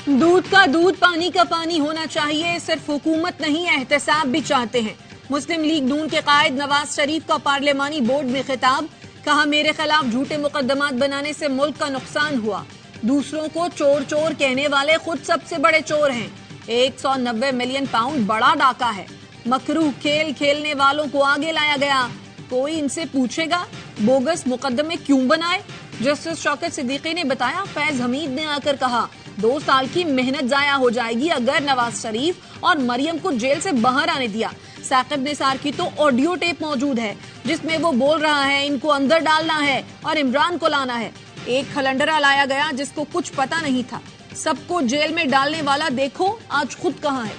دودھ کا دودھ پانی کا پانی ہونا چاہیے، صرف حکومت نہیں احتساب بھی چاہتے ہیں۔ مسلم لیگ نون کے قائد نواز شریف کا پارلیمانی بورڈ میں خطاب، کہا میرے خلاف جھوٹے مقدمات بنانے سے ملک کا نقصان ہوا، دوسروں کو چور چور کہنے والے خود سب سے بڑے چور ہیں۔ 190 ملین پاؤنڈ بڑا ڈاکہ ہے، مکروہ کھیل کھیلنے والوں کو آگے لایا گیا، کوئی ان سے پوچھے گا بوگس مقدمے کیوں بنائے؟ جسٹس شوکت صدیقی نے بتایا، فیض حمید نے آ کر کہا 2 سال کی محنت ضائع ہو جائے گی اگر نواز شریف اور مریم کو جیل سے باہر آنے دیا۔ ثاقب نثار کی تو آڈیو ٹیپ موجود ہے جس میں وہ بول رہا ہے ان کو اندر ڈالنا ہے اور عمران کو لانا ہے۔ ایک کھلنڈرا لایا گیا جس کو کچھ پتا نہیں تھا، سب کو جیل میں ڈالنے والا دیکھو آج خود کہاں ہے۔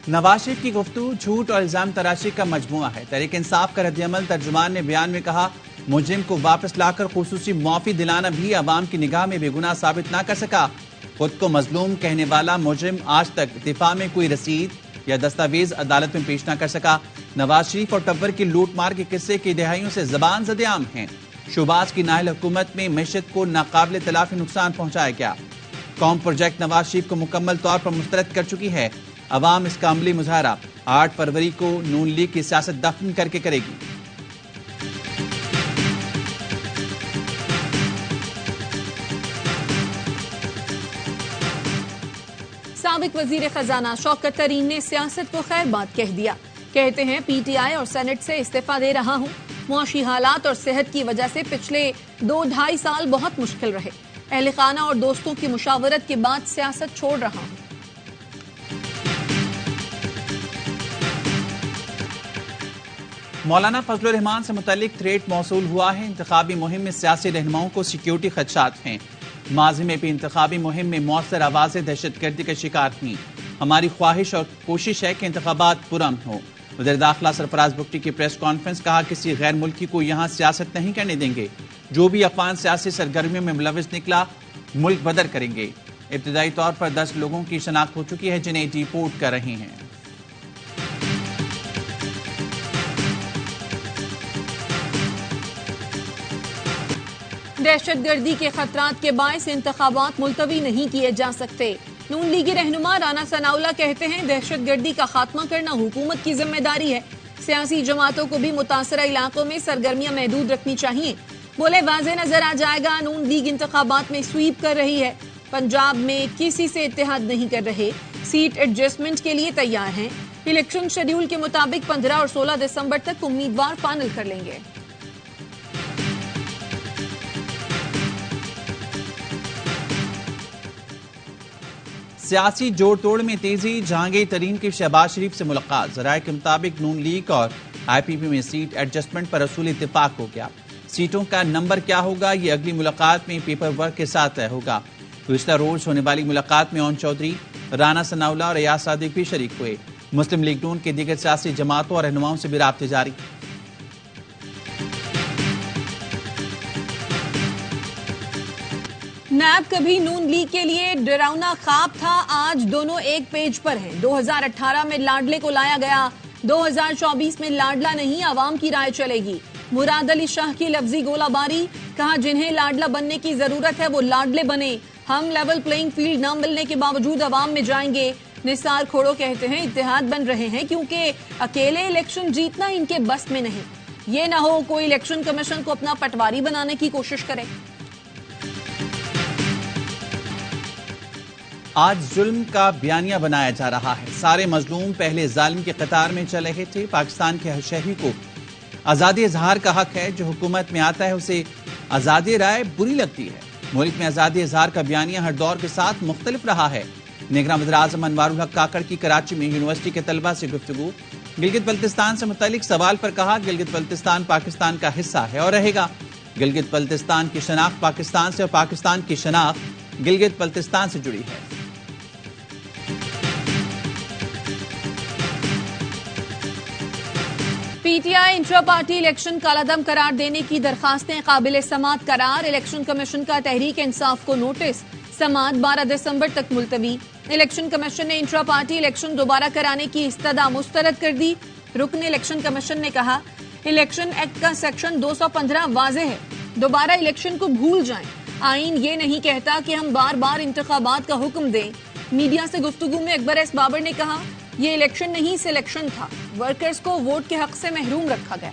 نواز شریف کی گفتگو جھوٹ اور الزام تراشی کا مجموعہ ہے۔ تحریک انصاف کا رد عمل ترجمان نے بیان میں کہا، مجرم کو واپس لا کر خصوصی معافی دلانا بھی عوام کی نگاہ میں بے گناہ ثابت نہ کر سکا۔ خود کو مظلوم کہنے والا مجرم آج تک دفاع میں کوئی رسید یا دستاویز عدالت میں پیش نہ کر سکا۔ نواز شریف اور ٹبر کی لوٹ مار کے قصے کی دہائیوں سے زبان زد عام ہیں۔ شہباز کی نااہل حکومت میں معیشت کو ناقابل تلافی نقصان پہنچایا گیا۔ قوم پروجیکٹ نواز شریف کو مکمل طور پر مسترد کر چکی ہے۔ عوام اس کا عملی مظاہرہ 8 فروری کو نون لیگ کی سیاست دفن کر کے کرے گی۔ سابق وزیر خزانہ شوکت ترین نے سیاست کو خیر بات کہہ دیا، کہتے ہیں پی ٹی آئی اور سینٹ سے استعفیٰ دے رہا ہوں، معاشی حالات اور صحت کی وجہ سے پچھلے 2-2.5 سال بہت مشکل رہے، اہل خانہ اور دوستوں کی مشاورت کے بعد سیاست چھوڑ رہا ہوں۔ مولانا فضل الرحمان سے متعلق تھریٹ موصول ہوا ہے، انتخابی مہم میں سیاسی رہنماؤں کو سیکیورٹی خدشات ہیں، ماضی میں بھی انتخابی مہم میں مؤثر آوازیں دہشت گردی کا شکار ہوئیں، ہماری خواہش اور کوشش ہے کہ انتخابات پرامن ہوں۔ وزیر داخلہ سرفراز بگٹی کی پریس کانفرنس، کہا کسی غیر ملکی کو یہاں سیاست نہیں کرنے دیں گے، جو بھی افغان سیاسی سرگرمیوں میں ملوث نکلا ملک بدر کریں گے۔ ابتدائی طور پر 10 لوگوں کی شناخت ہو چکی ہے جنہیں ڈیپورٹ کر رہے ہیں۔ دہشت گردی کے خطرات کے باعث انتخابات ملتوی نہیں کیے جا سکتے۔ نون لیگی رہنما رانا ثناءاللہ کہتے ہیں دہشت گردی کا خاتمہ کرنا حکومت کی ذمہ داری ہے، سیاسی جماعتوں کو بھی متاثرہ علاقوں میں سرگرمیاں محدود رکھنی چاہیے۔ بولے واضح نظر آ جائے گا نون لیگ انتخابات میں سویپ کر رہی ہے، پنجاب میں کسی سے اتحاد نہیں کر رہے، سیٹ ایڈجسٹمنٹ کے لیے تیار ہیں، الیکشن شیڈیول کے مطابق 15 اور 16 دسمبر تک امیدوار فائنل کر لیں گے۔ سیاسی جوڑ توڑ میں تیزی، جہانگیر ترین کی شہباز شریف سے ملاقات، ذرائع کے مطابق نون لیگ اور آئی پی پی میں سیٹ ایڈجسٹمنٹ پر اصول اتفاق ہو گیا، سیٹوں کا نمبر کیا ہوگا یہ اگلی ملاقات میں پیپر ورک کے ساتھ طے ہوگا۔ گزشتہ روز ہونے والی ملاقات میں اون چودھری، رانا ثناءاللہ اور ایاز صادق بھی شریک ہوئے۔ مسلم لیگ نون کے دیگر سیاسی جماعتوں اور رہنماؤں سے بھی رابطے جاری۔ نیب کبھی نون لیگ کے لیے ڈراؤنا خواب تھا، آج دونوں ایک پیج پر ہیں۔ 2018 میں لاڈلے کو لایا گیا، 2024 میں لاڈلا نہیں عوام کی رائے چلے گی۔ مراد علی شاہ کی لفظی گولہ باری، کہا جنہیں لاڈلا بننے کی ضرورت ہے وہ لاڈلے بنے، ہم لیول پلینگ فیلڈ نہ ملنے کے باوجود عوام میں جائیں گے۔ نثار کھوڑو کہتے ہیں اتحاد بن رہے ہیں کیونکہ اکیلے الیکشن جیتنا ان کے بس میں نہیں، یہ نہ ہو کوئی الیکشن کمیشن کو اپنا پٹواری بنانے کی کوشش کرے۔ آج ظلم کا بیانیہ بنایا جا رہا ہے، سارے مظلوم پہلے ظالم کے قطار میں چل رہے تھے۔ پاکستان کے ہر شہری کو آزادی اظہار کا حق ہے، جو حکومت میں آتا ہے اسے آزادی رائے بری لگتی ہے۔ ملک میں آزادی اظہار کا بیانیہ ہر دور کے ساتھ مختلف رہا ہے۔ نگراں وزیر اعظم انوار الحق کاکڑ کی کراچی میں یونیورسٹی کے طلبہ سے گفتگو، گلگت بلتستان سے متعلق سوال پر کہا گلگت بلتستان پاکستان کا حصہ ہے اور رہے گا۔ گلگت بلتستان کی شناخت پاکستان سے اور پاکستان کی شناخت گلگت بلتستان سے جڑی ہے۔ P T I intra party election کالعدم قرار دینے کی درخواستیں قابل سماعت قرار، الیکشن کمیشن کا تحریک انصاف کو نوٹس، سماعت 12 دسمبر تک ملتوی۔ الیکشن کمیشن نے انٹرا پارٹی الیکشن دوبارہ کرانے کی استدعا مسترد کر دی۔ رکن الیکشن کمیشن نے کہا الیکشن ایکٹ کا سیکشن 215 واضح ہے، دوبارہ الیکشن کو بھول جائیں. آئین یہ نہیں کہتا کہ ہم بار بار انتخابات کا حکم دیں. میڈیا سے گفتگو میں اکبر ایس بابر نے کہا یہ الیکشن نہیں سلیکشن تھا. ورکرز کو ووٹ کے حق سے محروم رکھا گیا.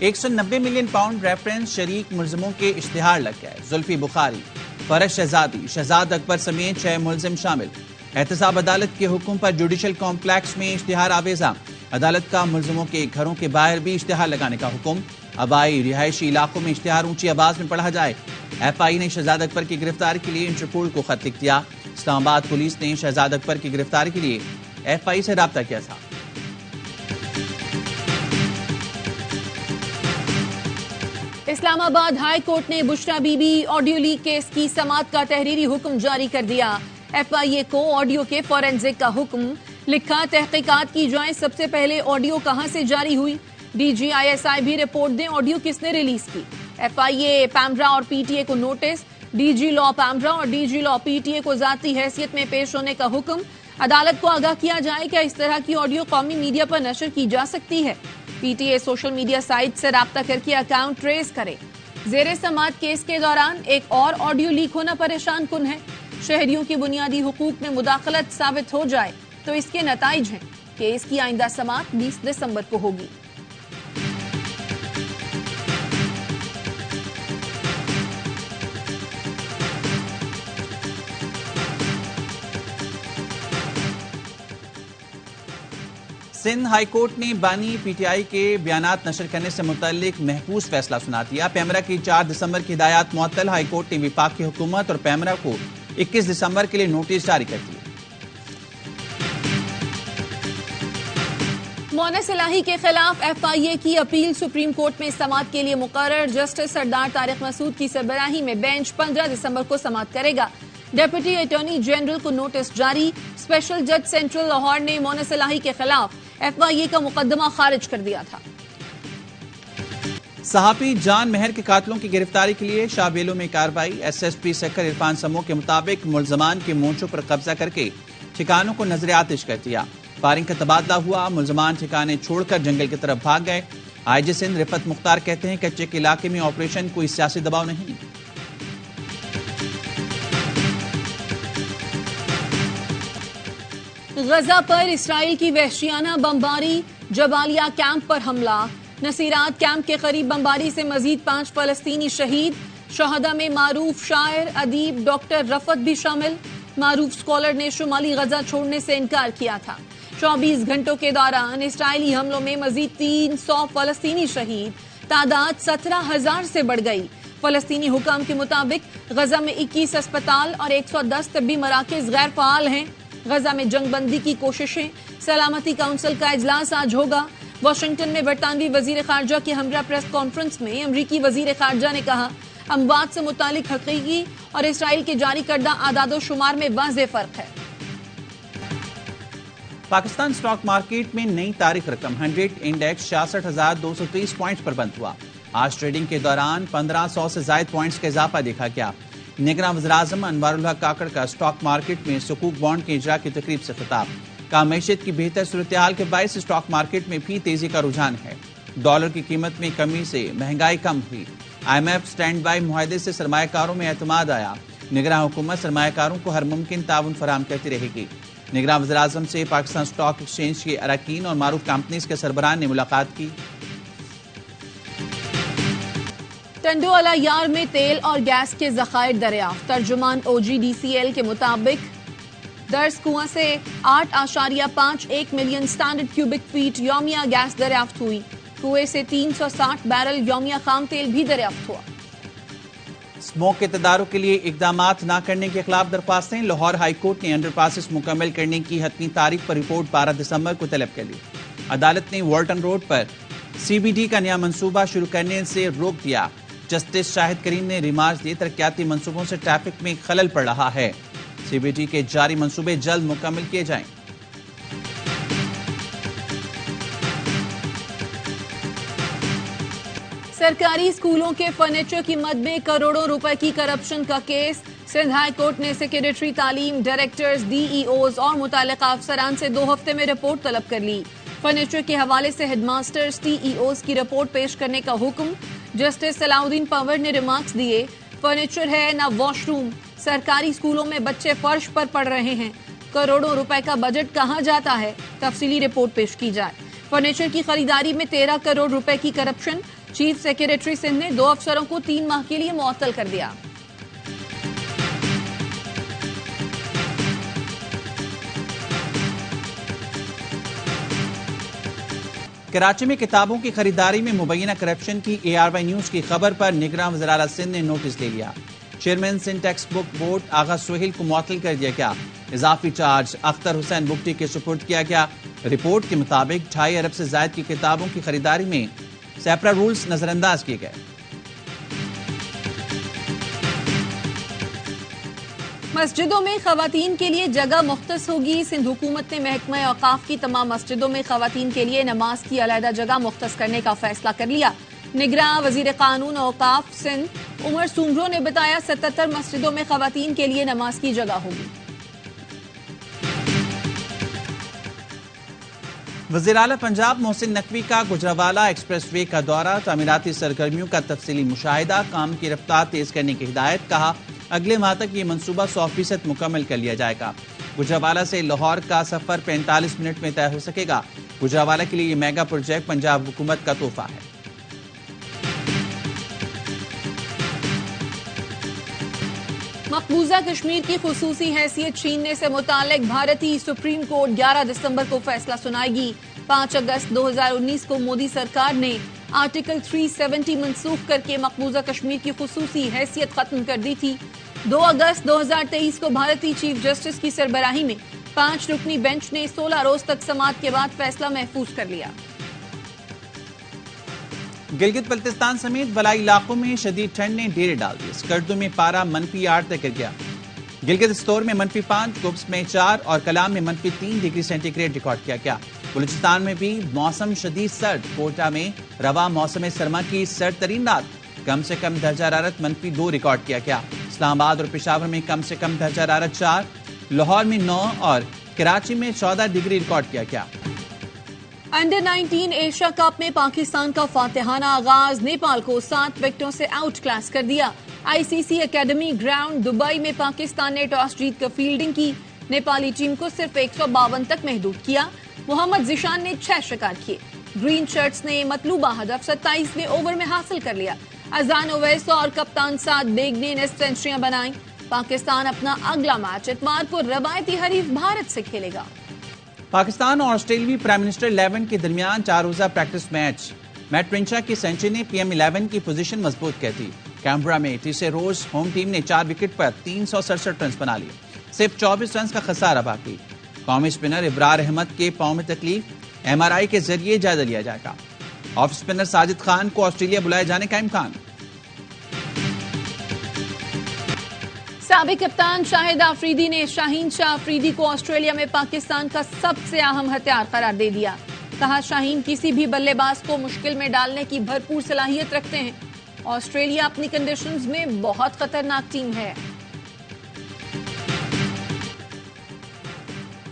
£190 ملین ریفرنس شریک ملزموں کے اشتہار لگ گئے. زلفی بخاری، فرش شہزادی، شہزاد اکبر سمیت 6 ملزم شامل. احتساب عدالت کے حکم پر جوڈیشل کمپلیکس میں اشتہار آویزاں. عدالت کا ملزموں کے گھروں کے باہر بھی اشتہار لگانے کا حکم. آبائی رہائشی علاقوں میں اشتہار اونچی آواز میں پڑھا جائے. ایف آئی نے شہزاد اکبر کی گرفتاری کے لیے انٹرپول کو خط لکھ دیا. اسلام آباد پولیس نے شہزاد اکبر کی گرفتاری کے لیے ایف آئی سے رابطہ کیا تھا. اسلام آباد ہائی کورٹ نے Bushra Bibi audio leak case کی سماعت کا تحریری حکم جاری کر دیا. ایف آئی اے کو آڈیو کے فورینزک کا حکم. لکھا تحقیقات کی جائیں سب سے پہلے آڈیو کہاں سے جاری ہوئی. D G I S I بھی رپورٹ دیں آڈیو کس نے ریلیز کی. ایف آئی اے پیمرا اور پی ٹی اے کو نوٹس. ڈی جی لا پیمرا اور ڈی جی لا پی ٹی اے کو ذاتی حیثیت میں پیش ہونے کا حکم. عدالت کو آگاہ کیا جائے کہ اس طرح کی آڈیو قومی میڈیا پر نشر کی جا سکتی ہے. P T A social media site سے رابطہ کر کے اکاؤنٹ ٹریس کرے. زیر سماعت کیس کے دوران ایک اور آڈیو لیک ہونا پریشان کن ہے. شہریوں کی بنیادی حقوق میں مداخلت ثابت ہو جائے تو اس کے نتائج ہیں. کیس کی آئندہ سماعت 20 دسمبر کو ہوگی. سندھ ہائی کورٹ نے بانی پی ٹی آئی کے بیانات نشر کرنے سے متعلق محفوظ فیصلہ سنا دیا. پیمرا کی 4 دسمبر کی ہدایات معطل. ہائی کورٹ نے وفاق کی حکومت اور پیمرا کو 21 دسمبر کے لیے نوٹس جاری کر دیے. مونس الہی کے خلاف ایف آئی اے کی اپیل سپریم کورٹ میں سماعت کے لیے مقرر. جسٹس سردار طارق مسعود کی سربراہی میں بینچ 15 دسمبر کو سماعت کرے گا. ڈپٹی اٹارنی جنرل کو نوٹس جاری. اسپیشل جج سینٹرل لاہور نے مونس الہی کے خلاف ایف آئی اے کا مقدمہ خارج کر دیا تھا. صحافی جان مہر کے قاتلوں کی گرفتاری کے لیے شابیلوں میں کارروائی. ایس ایس پی سکر عرفان سمو کے مطابق ملزمان کے مونچھوں پر قبضہ کر کے ٹھکانوں کو نظر آتش کر دیا. فائرنگ کا تبادلہ ہوا. ملزمان ٹھکانے چھوڑ کر جنگل کی طرف بھاگ گئے. آئی جی سندھ رفت مختار کہتے ہیں کچے کے علاقے میں آپریشن کوئی سیاسی دباؤ نہیں. غزہ پر اسرائیل کی وحشیانہ بمباری. جبالیہ کیمپ پر حملہ. نصیرات کیمپ کے قریب بمباری سے مزید 5 فلسطینی شہید. شہداء میں معروف شاعر ادیب ڈاکٹر رفت بھی شامل. معروف اسکالر نے شمالی غزہ چھوڑنے سے انکار کیا تھا. 24 گھنٹوں کے دوران اسرائیلی حملوں میں مزید 300 فلسطینی شہید. تعداد 17,000 سے بڑھ گئی. فلسطینی حکام کے مطابق غزہ میں 21 اسپتال اور 110 طبی مراکز غیر فعال ہیں. غزہ میں جنگ بندی کی کوششیں. سلامتی کونسل کا اجلاس آج ہوگا. واشنگٹن میں برطانوی وزیر خارجہ کے ہمراہ پریس کانفرنس میں امریکی وزیر خارجہ نے کہا اموات سے متعلق حقیقی اور اسرائیل کے جاری کردہ اعداد و شمار میں واضح فرق ہے. پاکستان سٹاک مارکیٹ میں نئی تاریخ رقم 100 انڈیکس 66,230 پوائنٹس پر بند ہوا. آج ٹریڈنگ کے دوران 1500 سے زائد پوائنٹس کا اضافہ دیکھا گیا. نگراں وزیراعظم انوار الحق کاکڑ کا سٹاک مارکیٹ میں سکوک بانڈ کے اجرا کی تقریب سے خطاب. کہا معیشت کی بہتر صورتحال کے باعث سٹاک مارکیٹ میں بھی تیزی کا رجحان ہے. ڈالر کی قیمت میں کمی سے مہنگائی کم ہوئی. I M F stand by معاہدے سے سرمایہ کاروں میں اعتماد آیا. نگراں حکومت سرمایہ کاروں کو ہر ممکن تعاون فراہم کرتی رہے گی. نگراں وزیراعظم سے پاکستان سٹاک ایکسچینج کے اراکین اور معروف کمپنیز کے سربراہان نے ملاقات کی. ٹنڈو الا یار میں تیل اور گیس کے ذخائر دریافت. ترجمان او جی ڈی سی ایل کے مطابق درس کنواں سے 8.51 ملین سٹینڈرڈ کیوبک فیٹ یومیہ گیس دریافت ہوئی. کنویں سے 360 بیرل یومیہ خام تیل بھی دریافت ہوا. اسموک کے تدارک کے لیے اقدامات نہ کرنے کے خلاف درخواستیں. لاہور ہائی کورٹ نے انڈر پاسز مکمل کرنے کی حتمی تاریخ پر رپورٹ 12 دسمبر کو طلب کر لی. عدالت نے والٹن روڈ پر سی بی ڈی کا نیا منصوبہ شروع کرنے سے روک دیا. جسٹس شاہد کریم نے ریمارکس دی ترقیاتی منصوبوں سے ٹریفک میں خلل پڑ رہا ہے. سی بی ڈی کے جاری منصوبے جلد مکمل کیے جائیں. سرکاری اسکولوں کے فرنیچر کی مد میں کروڑوں روپے کی کرپشن کا کیس. سندھ ہائی کورٹ نے سیکریٹری تعلیم، ڈائریکٹرز، ڈی ای اوز اور متعلقہ افسران سے 2 ہفتے میں رپورٹ طلب کر لی۔ فرنیچر کے حوالے سے head masters, T E Os کی رپورٹ پیش کرنے کا حکم۔ جسٹس صلاح الدین پنور نے ریمارکس دیے، فرنیچر ہے نہ واش روم، سرکاری اسکولوں میں بچے فرش پر پڑھ رہے ہیں، کروڑوں روپے کا بجٹ کہاں جاتا ہے، تفصیلی رپورٹ پیش کی جائے۔ فرنیچر کی خریداری میں 13 کروڑ روپے کی کرپشن، چیف سیکریٹری سندھ نے 2 افسروں کو 3 ماہ کے لیے معطل کر دیا۔ کراچی میں کتابوں کی خریداری میں مبینہ کرپشن کی ARY نیوز کی خبر پر نگراں وزراء سندھ نے نوٹس لے لیا۔ Chairman Sindh textbook board Agha Sohail کو معطل کر دیا گیا۔ اضافی چارج اختر حسین بگٹی کے سپرد کیا گیا۔ رپورٹ کے مطابق 2.5 ارب سے زائد کی کتابوں کی خریداری میں سیپرا رولز نظر انداز کیے گئے۔ مسجدوں میں خواتین کے لیے جگہ مختص ہوگی۔ سندھ حکومت نے محکمہ اوقاف کی تمام مسجدوں میں خواتین کے لیے نماز کی علیحدہ جگہ مختص کرنے کا فیصلہ کر لیا۔ نگراں وزیر قانون اوقاف سندھ عمر سومرو نے بتایا 77 مسجدوں میں خواتین کے لیے نماز کی جگہ ہوگی۔ وزیر اعلیٰ پنجاب محسن نقوی کا گجرانوالہ ایکسپریس وے کا دورہ، تعمیراتی سرگرمیوں کا تفصیلی مشاہدہ، کام کی رفتار تیز کرنے کی ہدایت۔ کہا اگلے ماہ تک یہ منصوبہ 100% مکمل کر لیا جائے گا۔ گجرانوالہ سے لاہور کا سفر 45 منٹ میں طے ہو سکے گا۔ گجرانوالہ کے لیے یہ میگا پروجیکٹ پنجاب حکومت کا تحفہ ہے۔ مقبوضہ کشمیر کی خصوصی حیثیت چھیننے سے متعلق بھارتی سپریم کورٹ 11 دسمبر کو فیصلہ سنائے گی۔ 5 اگست 2019 کو مودی سرکار نے آرٹیکل 370 منسوخ کر کے مقبوضہ کشمیر کی خصوصی حیثیت ختم کر دی تھی۔ 2 اگست 2023 کو بھارتی چیف جسٹس کی سربراہی میں 5 رکنی بینچ نے 16 روز تک سماعت کے بعد فیصلہ محفوظ کر لیا۔ گلگت بلتستان سمیت بالائی علاقوں میں شدید ٹھنڈ نے ڈیرے ڈال دیے۔ اسکردو میں پارہ -8 تک گر گیا۔ گلگت استور میں -5، گبس میں 4 اور کلام میں -3 ڈگری سینٹی گریڈ ریکارڈ کیا گیا۔ بلوچستان میں بھی موسم شدید سرد۔ کوئٹہ میں رواں موسم سرما کی سرد ترین رات، کم سے کم درجہ حرارت -2 ریکارڈ کیا گیا۔ اسلام آباد اور پشاور میں کم سے کم درجہ حرارت 4، لاہور میں 9 اور کراچی میں 14 ڈگری ریکارڈ کیا گیا۔ انڈر 19 ایشیا کپ میں پاکستان کا فاتحانہ آغاز، نیپال کو 7 وکٹوں سے آؤٹ کلاس کر دیا۔ ICC اکیڈمی گراؤنڈ دبئی میں پاکستان نے ٹاس جیت کر فیلڈنگ کی، نیپالی ٹیم کو صرف 152 تک محدود کیا۔ محمد ذیشان نے 6 شکار کیے۔ گرین شرٹس نے مطلوبہ ہدف 27ویں اوور میں حاصل کر لیا۔ اذان اویس اور کپتان سعد بیگ نے نصف سینچریاں بنائیں۔ پاکستان اپنا اگلا میچ اتوار کو روایتی حریف بھارت سے کھیلے گا۔ پاکستان اور آسٹریلوی پرائم منسٹر 11 کے درمیان 4 روزہ پریکٹس میچ۔ میٹ پرنچا کی سینچری نے PM 11 کی پوزیشن مضبوط کر دی۔ کینبرا میں تیسرے روز ہوم ٹیم نے 4 وکٹ پر 367 رنز بنا لیے، صرف 24 رنز کا خسارہ باقی۔ قومی اسپنر ابرار احمد کے پاؤں میں تکلیف، MRI کے ذریعے جائزہ لیا جائے گا۔ آف اسپنر ساجد خان کو آسٹریلیا بلائے جانے کا امکان۔ سابق کپتان شاہد آفریدی نے شاہین شاہ آفریدی کو آسٹریلیا میں پاکستان کا سب سے اہم ہتھیار قرار دے دیا۔ کہا شاہین کسی بھی بلے باز کو مشکل میں ڈالنے کی بھرپور صلاحیت رکھتے ہیں۔ آسٹریلیا اپنی کنڈیشنز میں بہت خطرناک ٹیم ہے۔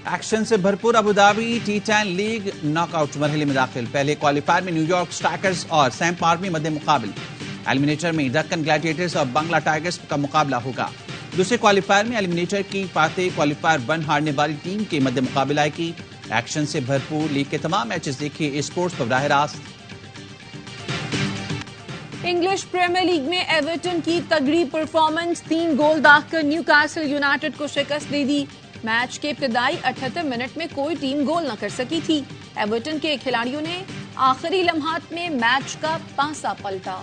ایکشن سے بھرپور Abu Dhabi T10 league knock out مرحلے میں داخل۔ پہلے کوالیفائر میں نیو یارک اسٹرائکرز اور سیمپ آرمی مد مقابل۔ ایلیمنیٹر میں ڈکن گلیڈیٹرز اور بنگلہ ٹائگرز کا مقابلہ ہوگا۔ دوسرے کوالیفائر میں ایلیمنیٹر کی فاتح کوالیفائر 1 ہارنے والی ٹیم کے مد مقابلہ آئے گی۔ ایکشن سے بھرپور لیگ کے تمام میچز دیکھیے اسپورٹس پر براہ راست۔ انگلش پریمیئر لیگ میں ایورٹن کی تگڑی پرفارمنس، 3 گول داغ کر نیو کاسل یونائٹڈ کو شکست دے دی۔ میچ کے ابتدائی 78 منٹ میں کوئی ٹیم گول نہ کر سکی تھی۔ ایورٹن کے کھلاڑیوں نے آخری لمحات میں میچ کا پانسا پلٹا۔